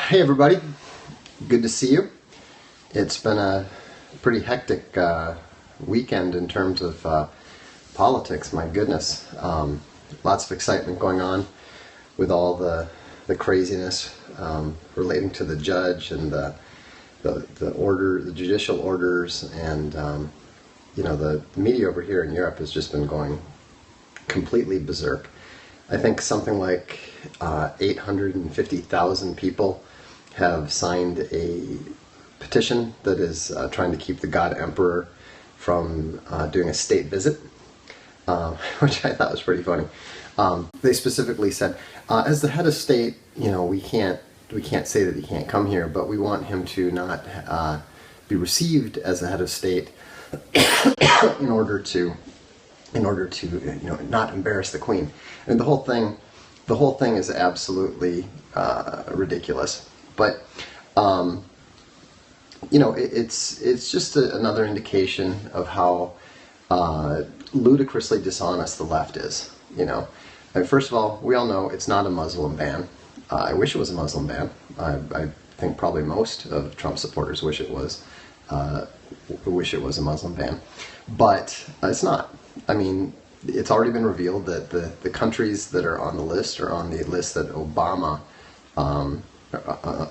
Hey everybody, good to see you. It's been a pretty hectic weekend in terms of politics, my goodness. Lots of excitement going on with all the craziness relating to the judge and the judicial orders, and the media over here in Europe has just been going completely berserk. I think something like 850,000 people have signed a petition that is trying to keep the God Emperor from doing a state visit, which I thought was pretty funny. They specifically said, as the head of state, we can't say that he can't come here, but we want him to not be received as the head of state in order to not embarrass the Queen. And the whole thing is absolutely ridiculous. But it's just another indication of how ludicrously dishonest the left is. First of all, we all know it's not a Muslim ban. I wish it was a Muslim ban. I think probably most of Trump supporters wish it was. Wish it was a Muslim ban, but it's not. I mean, it's already been revealed that the countries that are on the list are on the list that Obama.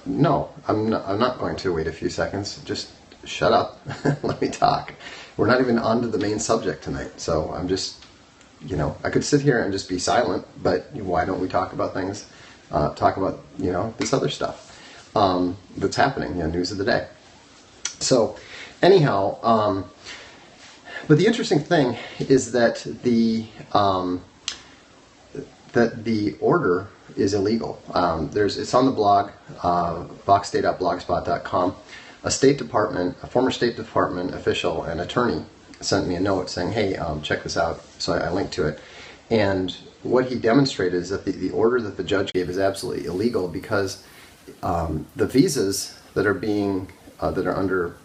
No, I'm not going to wait a few seconds. Just shut up. Let me talk. We're not even on to the main subject tonight, so I'm just, I could sit here and just be silent, but why don't we talk about things? Talk about, this other stuff that's happening, news of the day. So, anyhow, but the interesting thing is that the order is illegal. It's on the blog, voxday.blogspot.com. A former State Department official and attorney sent me a note saying, hey, check this out. So I linked to it. And what he demonstrated is that the order that the judge gave is absolutely illegal because the visas that are under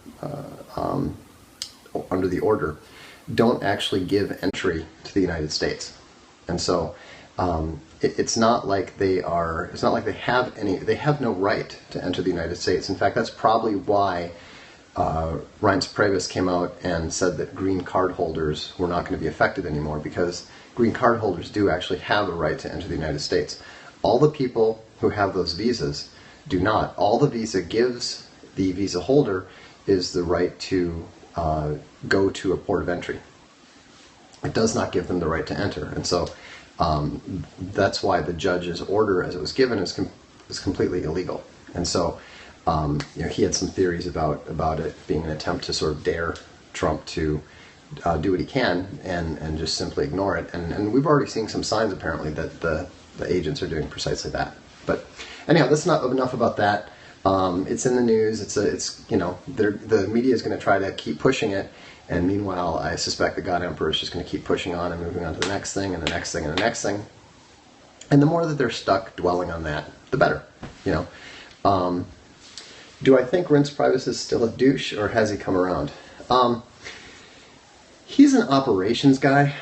the order don't actually give entry to the United States. And so it's not like they have no right to enter the United States. In fact, that's probably why Reince Priebus came out and said that green card holders were not going to be affected anymore, because green card holders do actually have a right to enter the United States. All the people who have those visas do not. All the visa gives the visa holder is the right to go to a port of entry. It does not give them the right to enter, and so that's why the judge's order, as it was given, is completely illegal. And so he had some theories about it being an attempt to sort of dare Trump to do what he can and just simply ignore it. And we've already seen some signs apparently that the agents are doing precisely that. But anyhow, that's not enough about that. It's in the news. The media is going to try to keep pushing it, and meanwhile, I suspect the God Emperor is just going to keep pushing on and moving on to the next thing and the next thing and the next thing. And the more that they're stuck dwelling on that, the better. Do I think Reince Priebus is still a douche, or has he come around? He's an operations guy.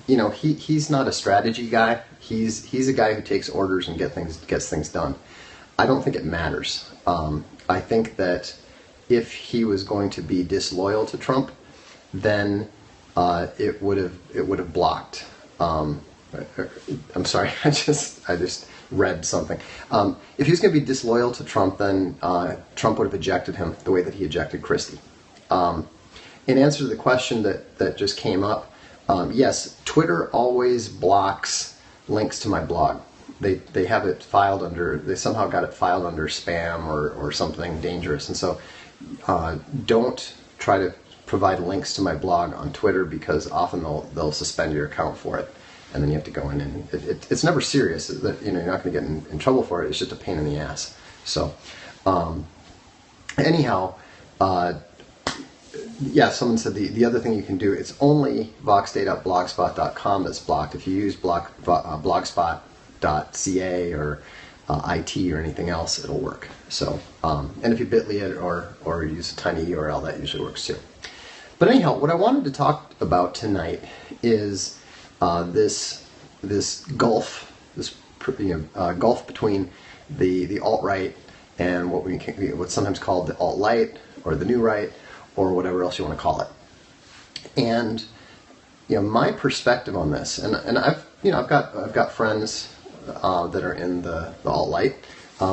He's not a strategy guy. He's a guy who takes orders and gets things done. I don't think it matters. I think that if he was going to be disloyal to Trump, then it would have blocked. I'm sorry, I just read something. If he was going to be disloyal to Trump, then Trump would have ejected him the way that he ejected Christie. In answer to the question that just came up, yes, Twitter always blocks links to my blog. They have it filed under, they somehow got it filed under spam or something dangerous. And so don't try to provide links to my blog on Twitter, because often they'll suspend your account for it. And then you have to go in, and it's never serious. That you're not going to get in trouble for it. It's just a pain in the ass. So anyhow, someone said the other thing you can do, it's only voxday.blogspot.com that's blocked. If you use blogspot.ca or IT or anything else, it'll work. So, and if you bit.ly it or use a tiny URL, that usually works too. But anyhow, what I wanted to talk about tonight is this gulf, gulf between the alt-right and what's sometimes called the Alt-Right or the New Right or whatever else you want to call it. And my perspective on this, and I've got friends that are in the Alt-Right.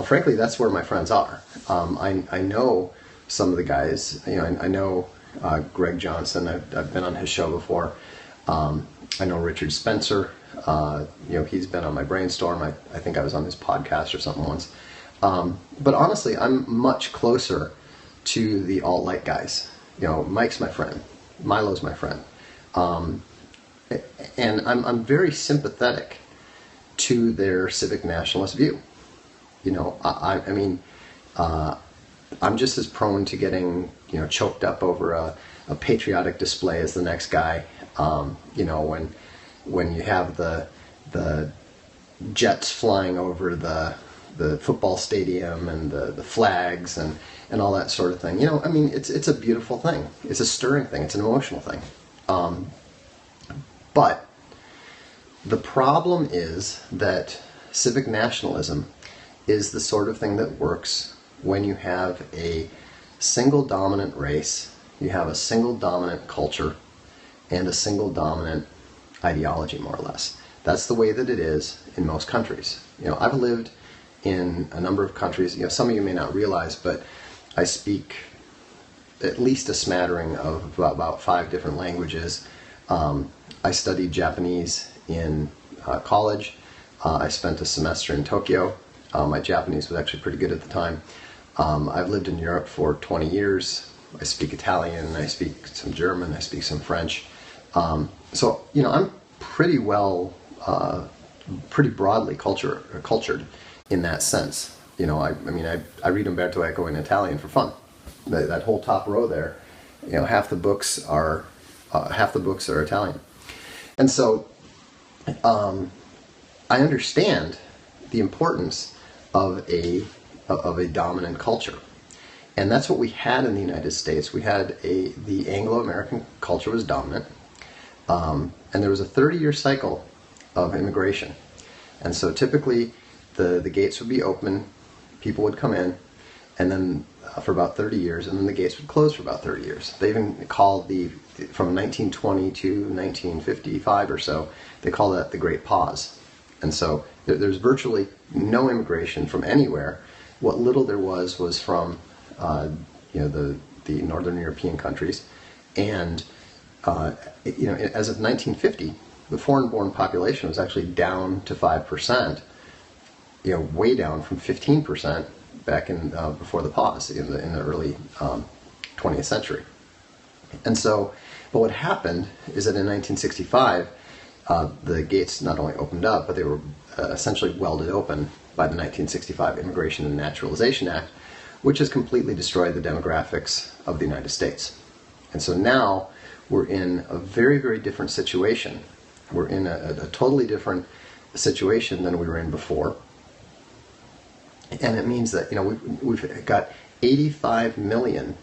Frankly, that's where my friends are. I know some of the guys. I know Greg Johnson. I've been on his show before. I know Richard Spencer. He's been on my Brainstorm. I think I was on his podcast or something once. But honestly, I'm much closer to the alt-right guys. Mike's my friend. Milo's my friend. And I'm very sympathetic to their civic nationalist view. I'm just as prone to getting, choked up over a patriotic display as the next guy. When you have the jets flying over the football stadium and the flags and all that sort of thing. It's a beautiful thing. It's a stirring thing. It's an emotional thing. But the problem is that civic nationalism is the sort of thing that works when you have a single dominant race, you have a single dominant culture, and a single dominant ideology, more or less. That's the way that it is in most countries. I've lived in a number of countries. Some of you may not realize, but I speak at least a smattering of about 5 different languages. I studied Japanese in college. I spent a semester in Tokyo. My Japanese was actually pretty good at the time. I've lived in Europe for 20 years. I speak Italian, I speak some German, I speak some French. So I'm pretty well, pretty broadly cultured in that sense. I read Umberto Eco in Italian for fun. That whole top row there, half the books are Italian. And so I understand the importance of a dominant culture. And that's what we had in the United States. We had the Anglo-American culture was dominant. And there was a 30-year cycle of immigration. And so typically the gates would be open, people would come in, and then for about 30 years, and then the gates would close for about 30 years. They even called from 1920 to 1955 or so, they call that the Great Pause. And so there's virtually no immigration from anywhere. What little there was from the Northern European countries. And as of 1950, the foreign-born population was actually down to 5%, way down from 15% back in before the pause in the early 20th century. And so, but what happened is that in 1965, the gates not only opened up, but they were essentially welded open by the 1965 Immigration and Naturalization Act, which has completely destroyed the demographics of the United States. And so now we're in a very, very different situation. We're in a totally different situation than we were in before. And it means that, we've got 85 million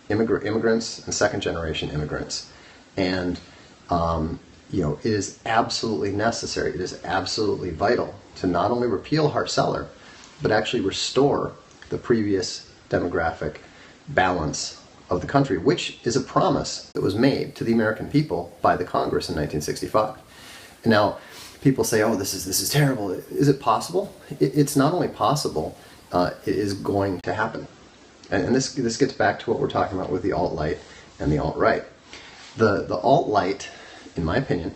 immigrants and second-generation immigrants. And, it is absolutely necessary, it is absolutely vital to not only repeal Hart-Celler, but actually restore the previous demographic balance of the country, which is a promise that was made to the American people by the Congress in 1965. And now, people say, "Oh, this is terrible." Is it possible? It's not only possible; it is going to happen. And this gets back to what we're talking about with the alt-right and the alt-right. The alt-right, in my opinion,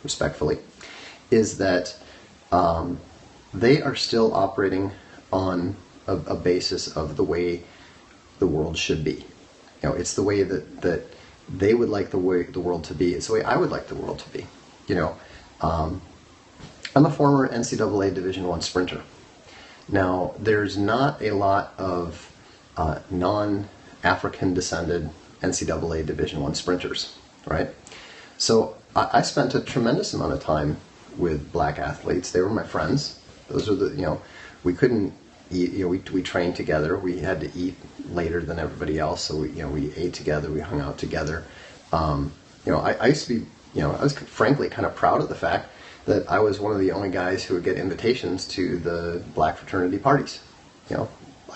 respectfully, is that they are still operating on a basis of the way the world should be. It's the way that they would like the world to be. It's the way I would like the world to be. I'm a former NCAA Division I sprinter. Now, there's not a lot of non-African descended NCAA Division I sprinters, right? So I spent a tremendous amount of time with black athletes. They were my friends. Those are we couldn't eat, we trained together. We had to eat later than everybody else, so we ate together, we hung out together. I used to be, I was frankly kind of proud of the fact that I was one of the only guys who would get invitations to the black fraternity parties.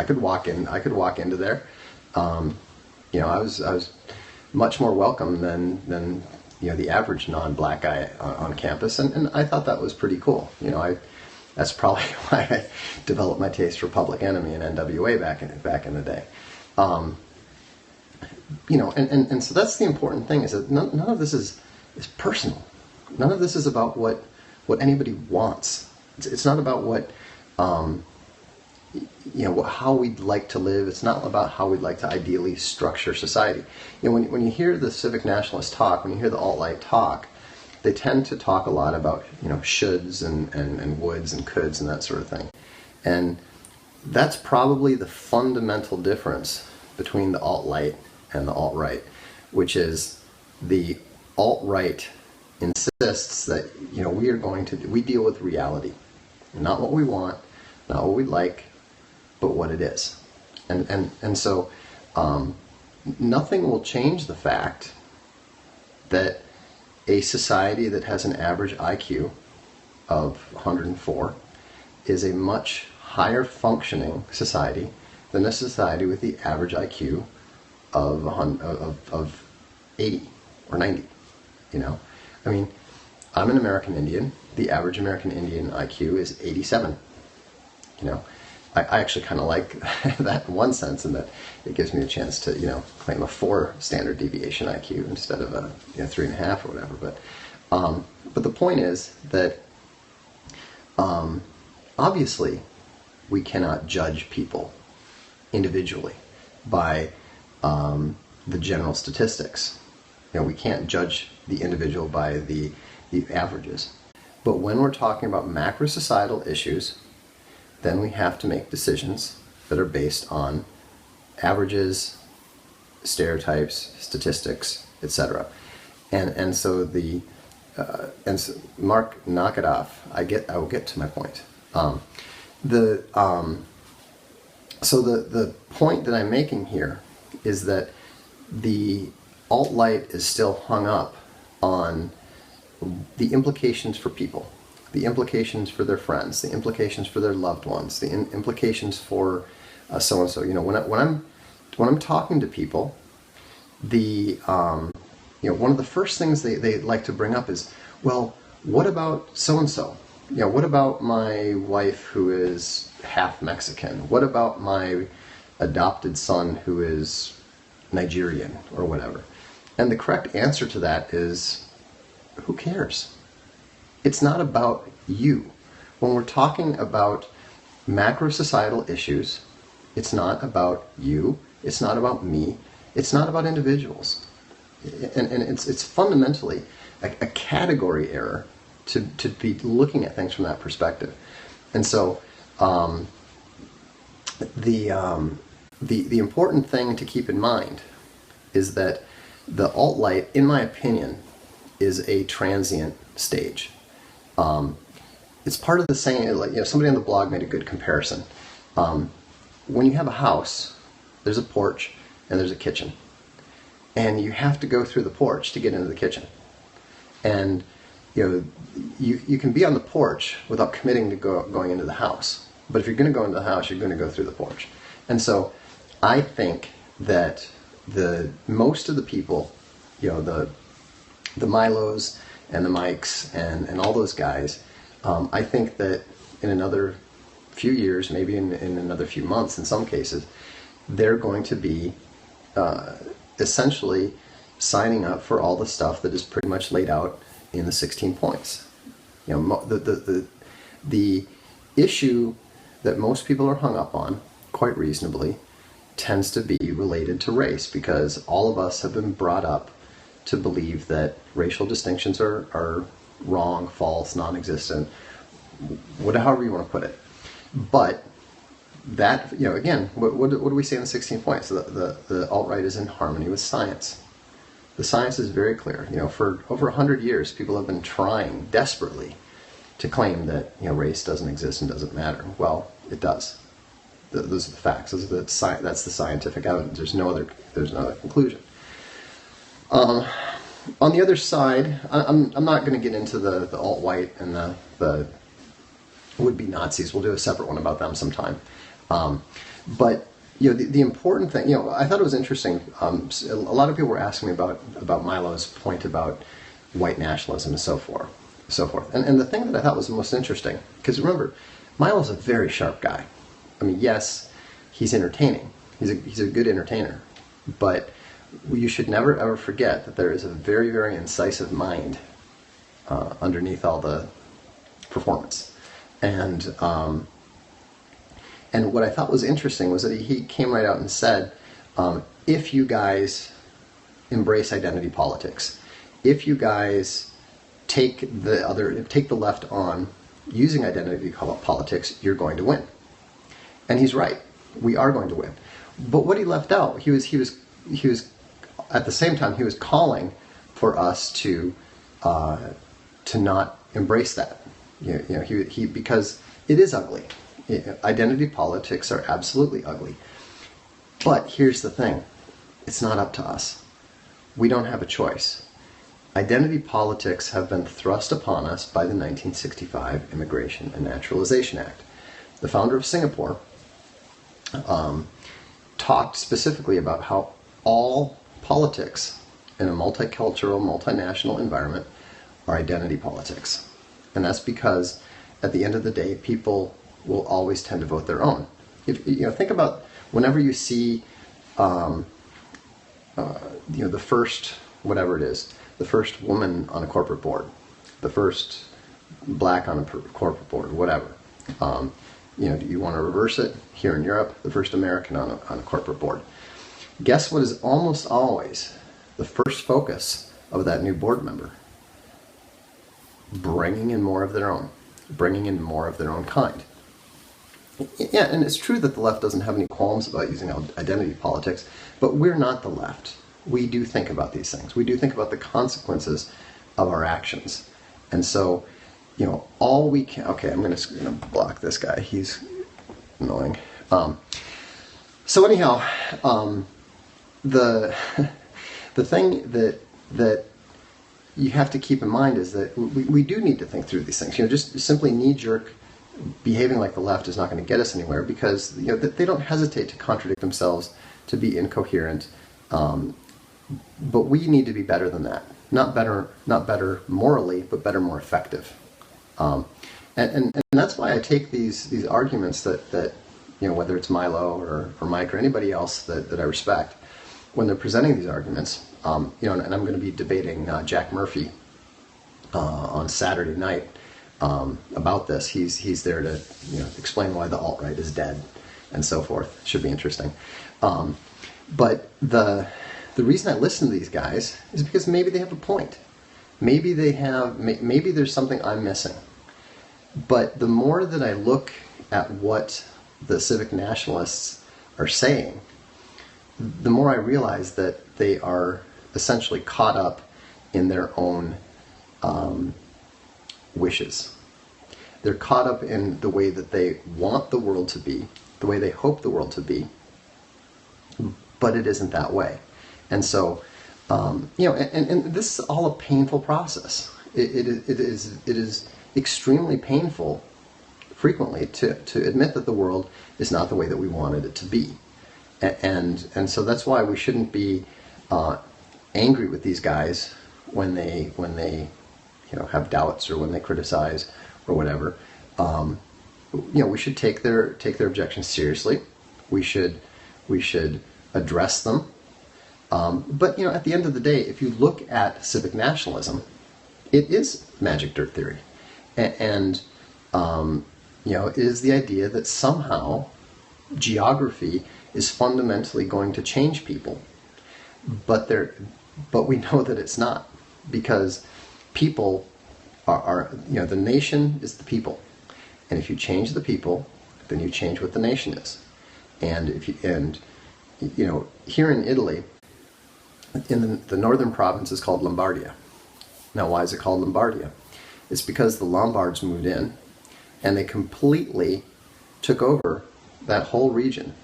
could walk in. I could walk into there. I was much more welcome than the average non-black guy on campus, and I thought that was pretty cool. That's probably why I developed my taste for Public Enemy and NWA back in the day. And so that's the important thing, is that none of this is personal. None of this is about what anybody wants. It's not about what how we'd like to live. It's not about how we'd like to ideally structure society. When you hear the civic nationalist talk, when you hear the alt-right talk, they tend to talk a lot about shoulds and woulds and coulds and that sort of thing. And that's probably the fundamental difference between the alt-right and the alt-right, which is the alt-right insists that we deal with reality, not what we want, not what we like, but what it is. And so nothing will change the fact that a society that has an average IQ of 104 is a much higher functioning society than a society with the average IQ of 80 or 90. I mean, I'm an American Indian. The average American Indian IQ is 87. I actually kind of like that in one sense, in that it gives me a chance to, claim a 4 standard deviation IQ instead of a 3.5 or whatever. But the point is that obviously we cannot judge people individually by the general statistics. We can't judge the individual by the averages. But when we're talking about macro societal issues, then we have to make decisions that are based on averages, stereotypes, statistics, etc. And so Mark, knock it off. I will get to my point. The point that I'm making here is that the alt-right is still hung up on the implications for people, the implications for their friends, the implications for their loved ones, the implications for so and so. When I'm talking to people, one of the first things they like to bring up is, well, what about so and so? What about my wife who is half Mexican? What about my adopted son who is Nigerian or whatever? And the correct answer to that is, who cares? It's not about you. When we're talking about macro societal issues, it's not about you, it's not about me, it's not about individuals. And it's fundamentally a category error to be looking at things from that perspective. And so the important thing to keep in mind is that the alt-right, in my opinion, is a transient stage. It's part of the saying, somebody on the blog made a good comparison. When you have a house, there's a porch and there's a kitchen. And you have to go through the porch to get into the kitchen. And you can be on the porch without committing to going into the house. But if you're going to go into the house, you're going to go through the porch. And so I think that most of the people, the Milos and the Mikes and all those guys, I think that in another few years, maybe in another few months in some cases, they're going to be essentially signing up for all the stuff that is pretty much laid out in the 16 points. The issue that most people are hung up on, quite reasonably, tends to be related to race, because all of us have been brought up to believe that racial distinctions are wrong, false, non-existent, however you want to put it. But that, again, what do we say in the 16 points? The alt-right is in harmony with science. The science is very clear. For over 100 years, people have been trying desperately to claim that race doesn't exist and doesn't matter. Well, it does. Those are the facts. That's the scientific evidence. There's no other conclusion. On the other side, I'm not going to get into the alt-right and the would-be Nazis. We'll do a separate one about them sometime. But the important thing, I thought it was interesting. A lot of people were asking me about Milo's point about white nationalism and so forth, And the thing that I thought was the most interesting, because remember, Milo's a very sharp guy. I mean, yes, he's entertaining. He's a good entertainer, but you should never ever forget that there is a very, very incisive mind underneath all the performance. And what I thought was interesting was that he came right out and said, if you guys embrace identity politics, if you guys take the left on using identity politics, you're going to win. And he's right. We are going to win. But what he left out, he was at the same time he was calling for us to not embrace that. Because it is ugly. Identity politics are absolutely ugly. But here's the thing. It's not up to us. We don't have a choice. Identity politics have been thrust upon us by the 1965 Immigration and Naturalization Act. The founder of Singapore talked specifically about how all politics in a multicultural, multinational environment are identity politics. And that's because at the end of the day, people will always tend to vote their own. Think about whenever you see, the first, whatever it is, the first woman on a corporate board, the first black on a corporate board, whatever. You want to reverse it? Here in Europe, the first American on a corporate board. Guess what is almost always the first focus of that new board member? Bringing in more of their own. Bringing in more of their own kind. Yeah, and it's true that the left doesn't have any qualms about using identity politics, but we're not the left. We do think about these things. We do think about the consequences of our actions. And so, all we can... Okay, I'm going to block this guy. He's annoying. So anyhow, the thing that you have to keep in mind is that we do need to think through these things. Just simply knee-jerk behaving like the left is not going to get us anywhere, because they don't hesitate to contradict themselves, to be incoherent. But we need to be better than that. Not better morally, but better, more effective. And that's why I take these arguments that whether it's Milo or Mike or anybody else that I respect, when they're presenting these arguments, and I'm going to be debating Jack Murphy on Saturday night about this. He's there to explain why the alt-right is dead and so forth. Should be interesting. But the reason I listen to these guys is because maybe they have a point. Maybe there's something I'm missing. But the more that I look at what the civic nationalists are saying, the more I realize that they are essentially caught up in their own wishes. They're caught up in the way that they want the world to be, the way they hope the world to be, but it isn't that way. And so, and this is all a painful process. It is extremely painful, frequently, to admit that the world is not the way that we wanted it to be. And so that's why we shouldn't be angry with these guys when they have doubts or when they criticize or whatever. We should take their objections seriously. We should address them. But at the end of the day, if you look at civic nationalism, it is magic dirt theory, and it is the idea that somehow geography is fundamentally going to change people, but we know that it's not, because people are the nation is the people, and if you change the people, then you change what the nation is. And here in Italy, in the northern province is called Lombardia. Now, why is it called Lombardia? It's because the Lombards moved in and they completely took over that whole region,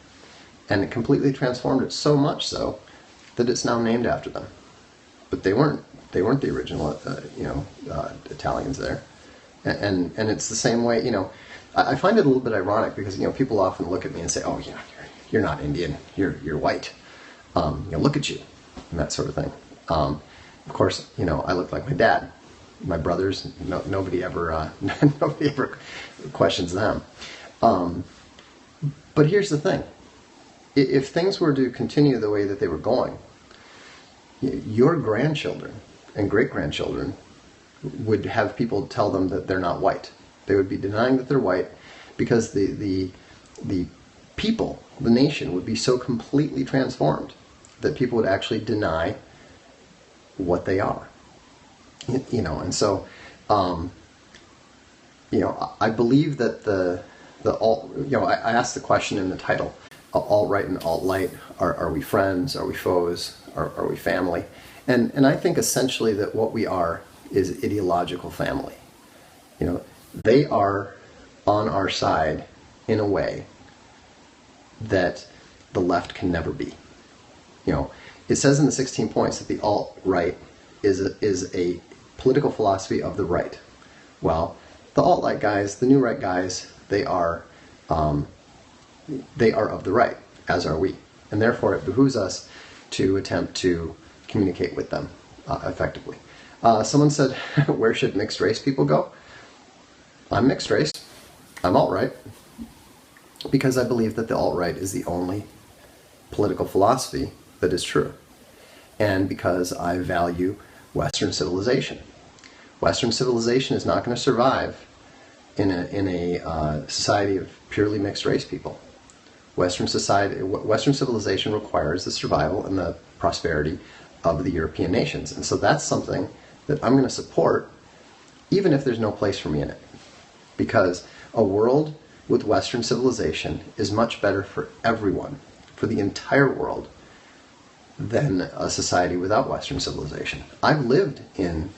and it completely transformed it, so much so that it's now named after them. But they weren't the original Italians there. And it's the same way, I find it a little bit ironic because, people often look at me and say, "Oh, yeah, you're not Indian. You're white. Look at you," and that sort of thing. Of course, I look like my dad. My brothers, nobody ever nobody ever questions them. But here's the thing: if things were to continue the way that they were going, your grandchildren and great-grandchildren would have people tell them that they're not white. They would be denying that they're white because the people, the nation, would be so completely transformed that people would actually deny what they are. And so, I believe that the alt, I asked the question in the title, alt-right and alt-light, are we friends? Are we foes? Are we family? And I think essentially that what we are is ideological family. They are on our side in a way that the left can never be. It says in the 16 points that the alt-right is a political philosophy of the right. Well, the alt-right guys, the new right guys, they are of the right, as are we. And therefore it behooves us to attempt to communicate with them effectively. Someone said, where should mixed race people go? I'm mixed race. I'm alt-right. Because I believe that the alt-right is the only political philosophy that is true. And because I value Western civilization. Western civilization is not going to survive in a society of purely mixed race people. Western civilization requires the survival and the prosperity of the European nations. And so that's something that I'm going to support even if there's no place for me in it. Because a world with Western civilization is much better for everyone, for the entire world, than a society without Western civilization. I've lived in,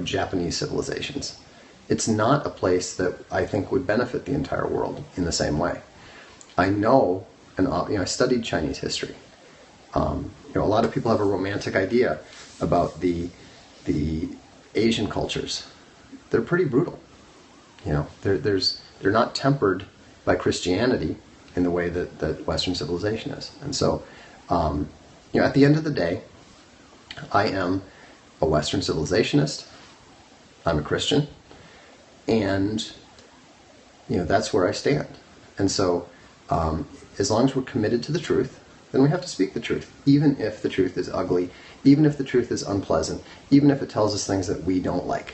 Japanese civilizations. It's not a place that I think would benefit the entire world in the same way. I know, and I studied Chinese history. A lot of people have a romantic idea about the Asian cultures. They're pretty brutal. They're not tempered by Christianity in the way that Western civilization is. And so, at the end of the day, I am a Western civilizationist. I'm a Christian. And, that's where I stand. And so, as long as we're committed to the truth, then we have to speak the truth, even if the truth is ugly, even if the truth is unpleasant, even if it tells us things that we don't like.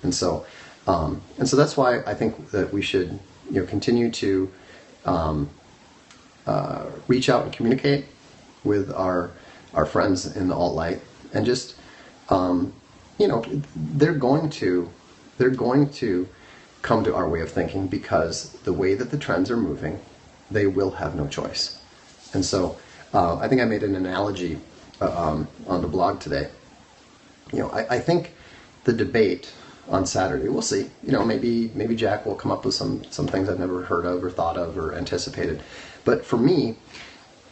And so that's why I think that we should, continue to reach out and communicate with our friends in the alt-right, and just, they're going to come to our way of thinking, because the way that the trends are moving, they will have no choice. And so I think I made an analogy on the blog today. I think the debate on Saturday, we'll see. Maybe Jack will come up with some things I've never heard of or thought of or anticipated. But for me,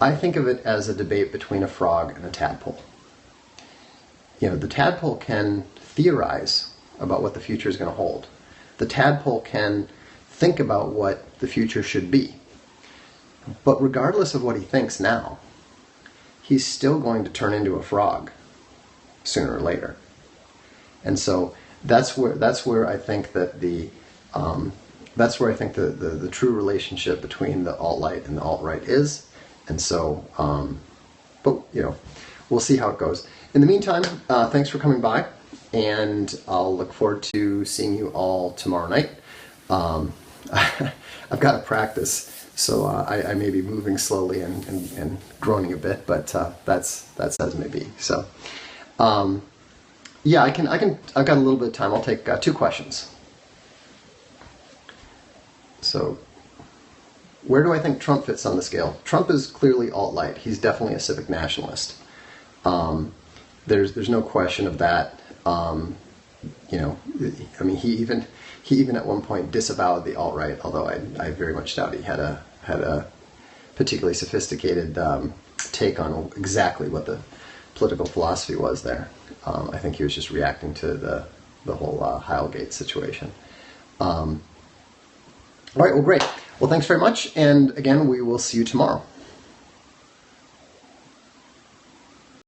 I think of it as a debate between a frog and a tadpole. The tadpole can theorize about what the future is going to hold. The tadpole can think about what the future should be. But regardless of what he thinks now, he's still going to turn into a frog sooner or later. And so that's where I think that the true relationship between the alt-light and the alt-right is. And so, but we'll see how it goes. In the meantime, thanks for coming by, and I'll look forward to seeing you all tomorrow night. I've got to practice. So I may be moving slowly and groaning a bit, but that's as may be. So yeah, I've got a little bit of time. I'll take 2 questions. So, where do I think Trump fits on the scale? Trump is clearly alt-right. He's definitely a civic nationalist. There's no question of that. He even at one point disavowed the alt-right, although I very much doubt he had a particularly sophisticated take on exactly what the political philosophy was there. I think he was just reacting to the whole Heilgate situation. All right, well, great. Well, thanks very much. And again, we will see you tomorrow.